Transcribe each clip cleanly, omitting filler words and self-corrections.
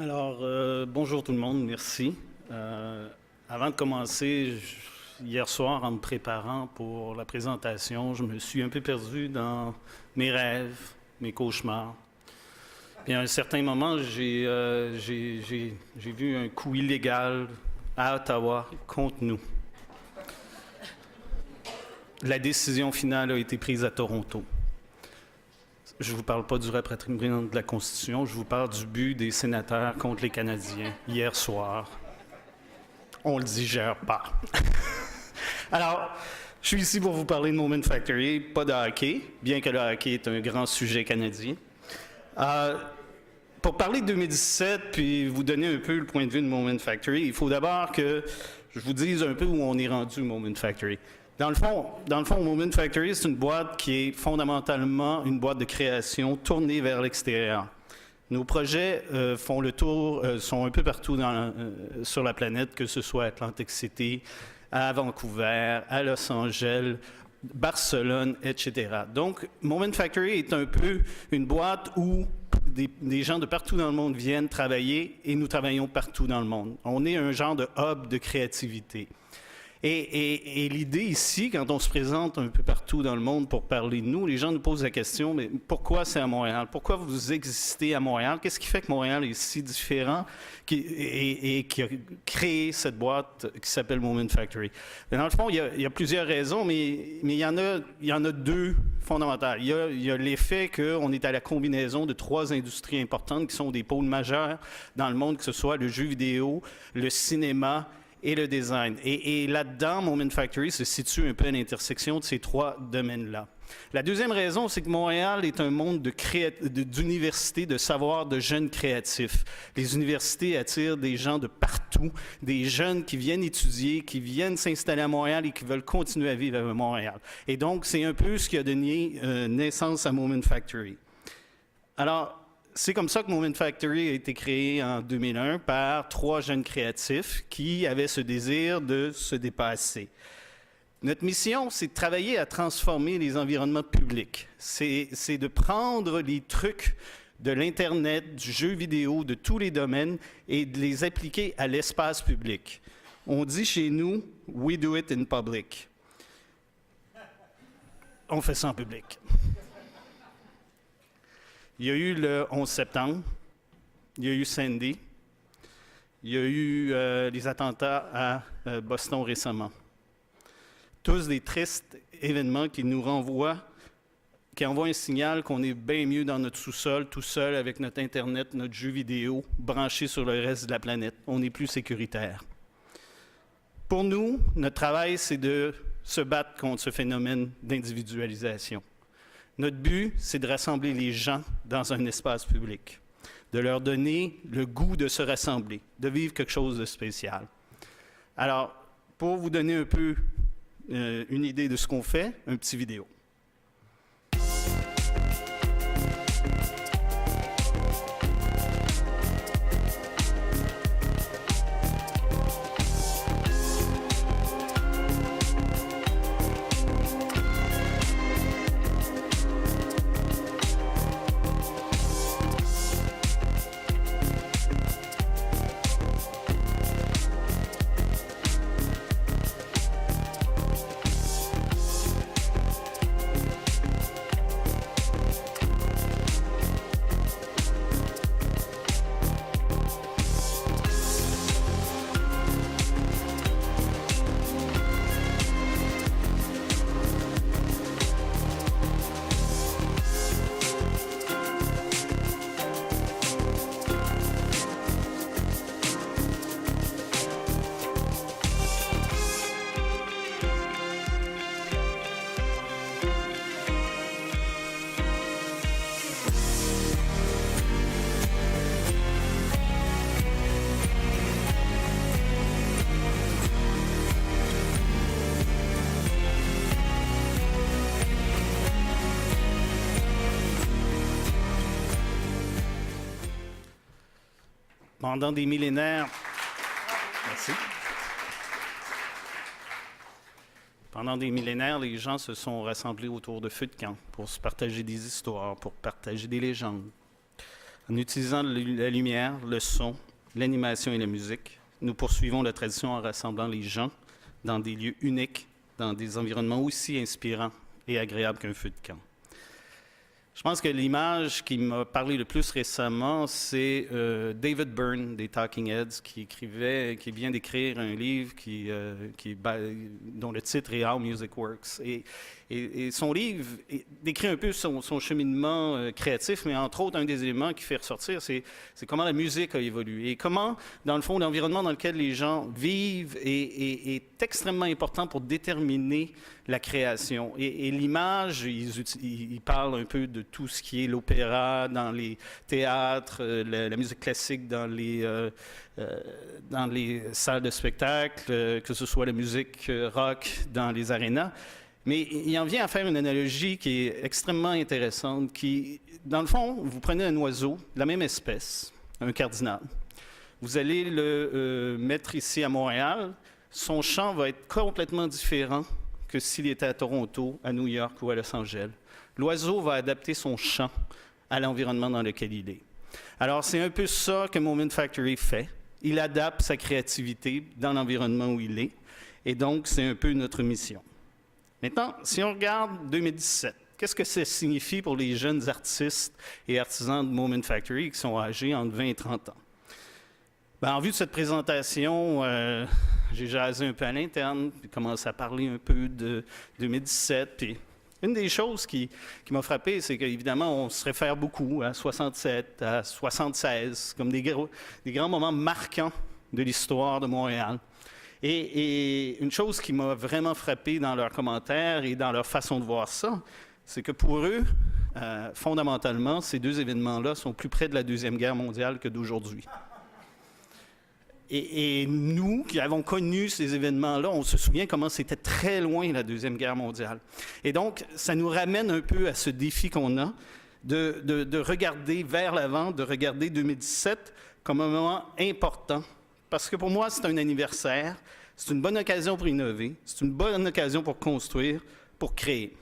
Bonjour tout le monde, merci. Avant de commencer, hier soir, en me préparant pour la présentation, je me suis un peu perdu dans mes rêves, mes cauchemars. Puis à un certain moment, j'ai vu un coup illégal à Ottawa contre nous. La décision finale a été prise à Toronto. Je ne vous parle pas du rapatriement de la Constitution, je vous parle du but des sénateurs contre les Canadiens hier soir. On le digère pas. Alors, je suis ici pour vous parler de Moment Factory, pas de hockey, bien que le hockey est un grand sujet canadien. Pour parler de 2017, puis vous donner un peu le point de vue de Moment Factory, il faut d'abord que je vous dise un peu où on est rendu, Moment Factory. Dans le fond, Moment Factory, c'est une boîte qui est fondamentalement une boîte de création tournée vers l'extérieur. Nos projets font le tour, sont un peu partout sur la planète, que ce soit à Atlantic City, à Vancouver, à Los Angeles, Barcelone, etc. Donc, Moment Factory est un peu une boîte où des gens de partout dans le monde viennent travailler et nous travaillons partout dans le monde. On est un genre de hub de créativité. Et l'idée ici, quand on se présente un peu partout dans le monde pour parler de nous, les gens nous posent la question, mais pourquoi c'est à Montréal? Pourquoi vous existez à Montréal? Qu'est-ce qui fait que Montréal est si différent et qui a créé cette boîte qui s'appelle Moment Factory? Mais dans le fond, il y a plusieurs raisons, mais il y en a deux fondamentales. Il y a l'effet qu'on est à la combinaison de trois industries importantes qui sont des pôles majeurs dans le monde, que ce soit le jeu vidéo, le cinéma et le design. Et là-dedans, Moment Factory se situe un peu à l'intersection de ces trois domaines-là. La deuxième raison, c'est que Montréal est un monde d'universités, de savoir, de jeunes créatifs. Les universités attirent des gens de partout, des jeunes qui viennent étudier, qui viennent s'installer à Montréal et qui veulent continuer à vivre à Montréal. Et donc, c'est un peu ce qui a donné naissance à Moment Factory. Alors, c'est comme ça que Moment Factory a été créé en 2001 par trois jeunes créatifs qui avaient ce désir de se dépasser. Notre mission, c'est de travailler à transformer les environnements publics. C'est de prendre les trucs de l'Internet, du jeu vidéo, de tous les domaines et de les appliquer à l'espace public. On dit chez nous « We do it in public ». On fait ça en public. Il y a eu le 11 septembre, il y a eu Sandy, il y a eu les attentats à Boston récemment. Tous des tristes événements qui nous renvoient, qui envoient un signal qu'on est bien mieux dans notre sous-sol, tout seul avec notre Internet, notre jeu vidéo, branché sur le reste de la planète. On est plus sécuritaire. Pour nous, notre travail, c'est de se battre contre ce phénomène d'individualisation. Notre but, c'est de rassembler les gens dans un espace public, de leur donner le goût de se rassembler, de vivre quelque chose de spécial. Alors, pour vous donner un peu une idée de ce qu'on fait, un petit vidéo. Pendant des millénaires, merci. Pendant des millénaires, les gens se sont rassemblés autour de feux de camp pour se partager des histoires, pour partager des légendes. En utilisant la lumière, le son, l'animation et la musique, nous poursuivons la tradition en rassemblant les gens dans des lieux uniques, dans des environnements aussi inspirants et agréables qu'un feu de camp. Je pense que l'image qui m'a parlé le plus récemment, c'est David Byrne des Talking Heads qui vient d'écrire un livre dont le titre est How Music Works. Et son livre décrit un peu son cheminement créatif, mais entre autres, un des éléments qui fait ressortir, c'est comment la musique a évolué et comment, dans le fond, l'environnement dans lequel les gens vivent est extrêmement important pour déterminer la création. Et l'image, ils parlent un peu de tout ce qui est l'opéra dans les théâtres, la musique classique dans les salles de spectacle, que ce soit la musique rock dans les arénas. Mais il en vient à faire une analogie qui est extrêmement intéressante, qui, dans le fond, vous prenez un oiseau de la même espèce, un cardinal. Vous allez le mettre ici à Montréal. Son chant va être complètement différent que s'il était à Toronto, à New York ou à Los Angeles. L'oiseau va adapter son chant à l'environnement dans lequel il est. Alors, c'est un peu ça que Moment Factory fait. Il adapte sa créativité dans l'environnement où il est. Et donc, c'est un peu notre mission. Maintenant, si on regarde 2017, qu'est-ce que ça signifie pour les jeunes artistes et artisans de Moment Factory qui sont âgés entre 20 et 30 ans? Bien, en vue de cette présentation, j'ai jasé un peu à l'interne, puis commencé à parler un peu de 2017. Puis une des choses qui m'a frappé, c'est qu'évidemment, on se réfère beaucoup à 67, à 76, comme des grands moments marquants de l'histoire de Montréal. Et une chose qui m'a vraiment frappé dans leurs commentaires et dans leur façon de voir ça, c'est que pour eux, fondamentalement, ces deux événements-là sont plus près de la Deuxième Guerre mondiale que d'aujourd'hui. Et nous, qui avons connu ces événements-là, on se souvient comment c'était très loin la Deuxième Guerre mondiale. Et donc, ça nous ramène un peu à ce défi qu'on a de regarder vers l'avant, de regarder 2017 comme un moment important. Parce que pour moi, c'est un anniversaire, c'est une bonne occasion pour innover, c'est une bonne occasion pour construire, pour créer.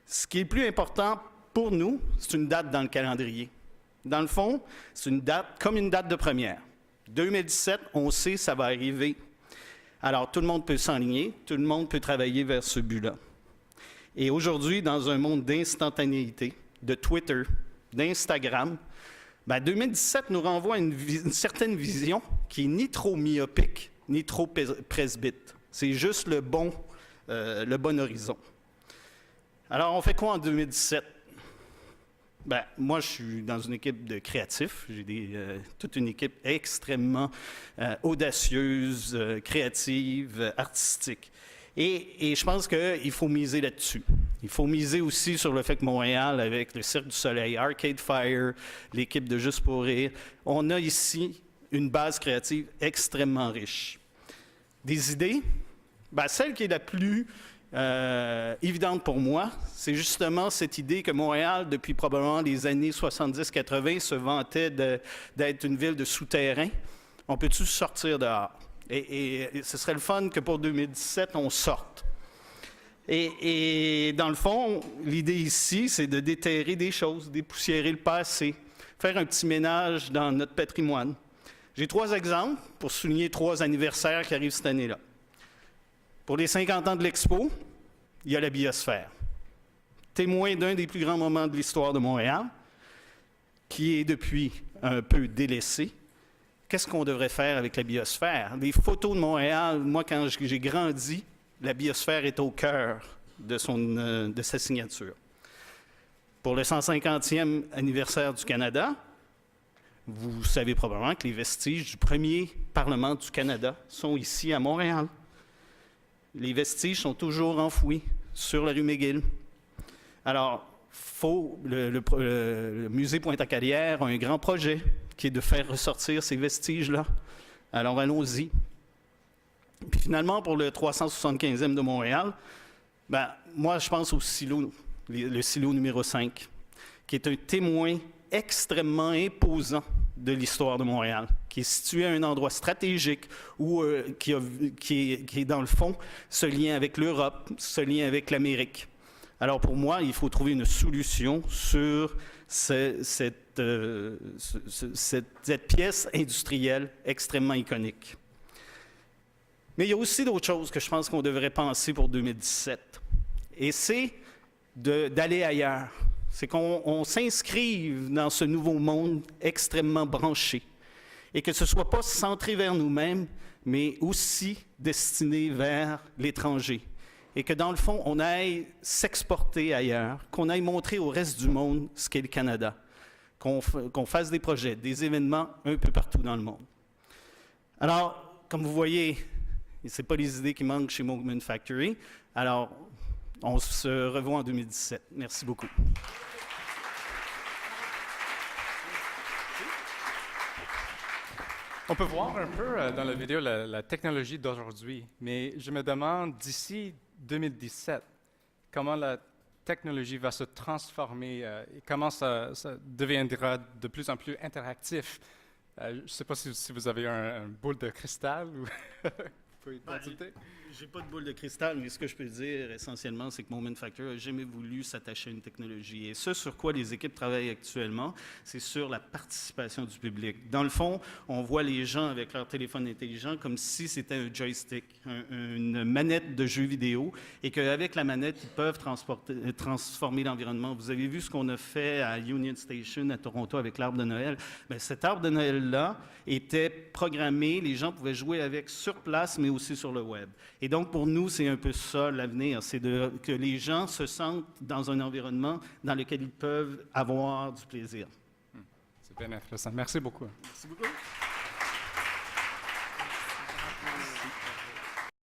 Ce qui est le plus important pour nous, c'est une date dans le calendrier. Dans le fond, c'est une date comme une date de première. 2017, on sait ça va arriver. Alors, tout le monde peut s'enligner, tout le monde peut travailler vers ce but-là. Et aujourd'hui, dans un monde d'instantanéité, de Twitter, d'Instagram, 2017 nous renvoie à une certaine vision qui est ni trop myopique, ni trop presbyte. C'est juste le bon horizon. Alors, on fait quoi en 2017? Moi, je suis dans une équipe de créatifs. J'ai toute une équipe extrêmement audacieuse, créative, artistique. Et je pense qu'il faut miser là-dessus. Il faut miser aussi sur le fait que Montréal, avec le Cirque du Soleil, Arcade Fire, l'équipe de Juste pour rire, on a ici une base créative extrêmement riche. Des idées? Celle qui est la plus évidente pour moi, c'est justement cette idée que Montréal, depuis probablement les années 70-80, se vantait d'être une ville de souterrain. On peut-tu sortir dehors? Et ce serait le fun que pour 2017, on sorte. Et dans le fond, l'idée ici, c'est de déterrer des choses, dépoussiérer le passé, faire un petit ménage dans notre patrimoine. J'ai 3 exemples pour souligner 3 anniversaires qui arrivent cette année-là. Pour les 50 ans de l'Expo, il y a la biosphère. Témoin d'un des plus grands moments de l'histoire de Montréal, qui est depuis un peu délaissé. Qu'est-ce qu'on devrait faire avec la biosphère? Les photos de Montréal, moi, quand j'ai grandi, la biosphère est au cœur de sa signature. Pour le 150e anniversaire du Canada, vous savez probablement que les vestiges du premier Parlement du Canada sont ici à Montréal. Les vestiges sont toujours enfouis sur la rue McGill. Alors, le musée Pointe-à-Calière a un grand projet qui est de faire ressortir ces vestiges-là. Alors, allons-y. Puis finalement, pour le 375e de Montréal, moi, je pense au silo, le silo numéro 5, qui est un témoin extrêmement imposant de l'histoire de Montréal, qui est situé à un endroit stratégique où, qui est dans le fond ce lien avec l'Europe, ce lien avec l'Amérique. Alors pour moi, il faut trouver une solution sur cette pièce industrielle extrêmement iconique. Mais il y a aussi d'autres choses que je pense qu'on devrait penser pour 2017. Et c'est d'aller ailleurs. C'est qu'on s'inscrive dans ce nouveau monde extrêmement branché. Et que ce ne soit pas centré vers nous-mêmes, mais aussi destiné vers l'étranger. Et que dans le fond, on aille s'exporter ailleurs, qu'on aille montrer au reste du monde ce qu'est le Canada, qu'on fasse des projets, des événements un peu partout dans le monde. Alors, comme vous voyez, ce n'est pas les idées qui manquent chez Moment Factory. Alors, on se revoit en 2017. Merci beaucoup. On peut voir un peu dans la vidéo la technologie d'aujourd'hui, mais je me demande d'ici 2017, comment la technologie va se transformer et comment ça deviendra de plus en plus interactif. Je ne sais pas si vous avez un boule de cristal ou vous pouvez consulter. J'ai pas de boule de cristal, mais ce que je peux dire essentiellement, c'est que Moment Factory n'a jamais voulu s'attacher à une technologie. Et ce sur quoi les équipes travaillent actuellement, c'est sur la participation du public. Dans le fond, on voit les gens avec leur téléphone intelligent comme si c'était un joystick, une manette de jeu vidéo, et qu'avec la manette, ils peuvent transformer l'environnement. Vous avez vu ce qu'on a fait à Union Station à Toronto avec l'arbre de Noël. Bien, cet arbre de Noël-là était programmé, les gens pouvaient jouer avec sur place, mais aussi sur le web. Et donc, pour nous, c'est un peu ça l'avenir, c'est que les gens se sentent dans un environnement dans lequel ils peuvent avoir du plaisir. C'est bien intéressant. Merci beaucoup. Merci beaucoup.